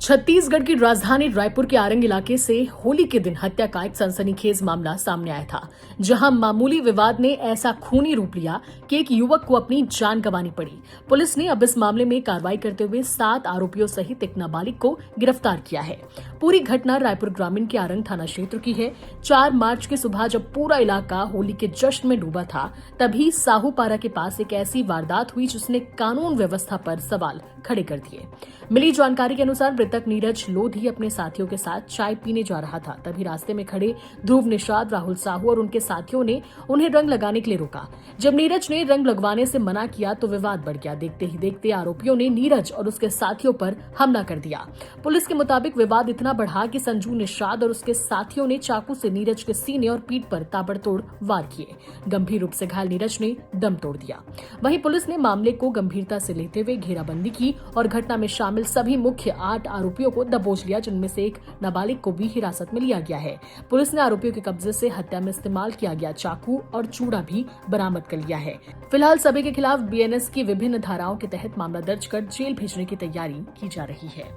छत्तीसगढ़ की राजधानी रायपुर के आरंग इलाके से होली के दिन हत्या का एक सनसनीखेज मामला सामने आया था, जहां मामूली विवाद ने ऐसा खूनी रूप लिया कि एक युवक को अपनी जान गंवानी पड़ी। पुलिस ने अब इस मामले में कार्रवाई करते हुए 7 आरोपियों सहित एक नाबालिग को गिरफ्तार किया है। पूरी घटना रायपुर ग्रामीण के आरंग थाना क्षेत्र की है। 4 मार्च की सुबह जब पूरा इलाका होली के जश्न में डूबा था, तभी साहूपारा के पास एक ऐसी वारदात हुई जिसने कानून व्यवस्था पर सवाल खड़े कर दिए। मिली जानकारी के अनुसार मृतक नीरज लोधी अपने साथियों के साथ चाय पीने जा रहा था। तभी रास्ते में खड़े ध्रुव निषाद, राहुल साहू और उनके साथियों ने उन्हें रंग लगाने के लिए रोका। जब नीरज ने रंग लगवाने से मना किया तो विवाद बढ़ गया। देखते ही देखते आरोपियों ने नीरज और उसके साथियों पर हमला कर दिया। पुलिस के मुताबिक विवाद इतना बढ़ा कि संजू निषाद और उसके साथियों ने चाकू से नीरज के सीने और पीठ पर ताबड़तोड़ वार किए। गंभीर रूप से घायल नीरज ने दम तोड़ दिया। वहीं पुलिस ने मामले को गंभीरता से लेते हुए घेराबंदी की और घटना में शामिल सभी मुख्य 8 आरोपियों को दबोच लिया, जिनमें से एक नाबालिग को भी हिरासत में लिया गया है। पुलिस ने आरोपियों के कब्जे से हत्या में इस्तेमाल किया गया चाकू और चूड़ा भी बरामद कर लिया है। फिलहाल सभी के खिलाफ बीएनएस की विभिन्न धाराओं के तहत मामला दर्ज कर जेल भेजने की तैयारी की जा रही है।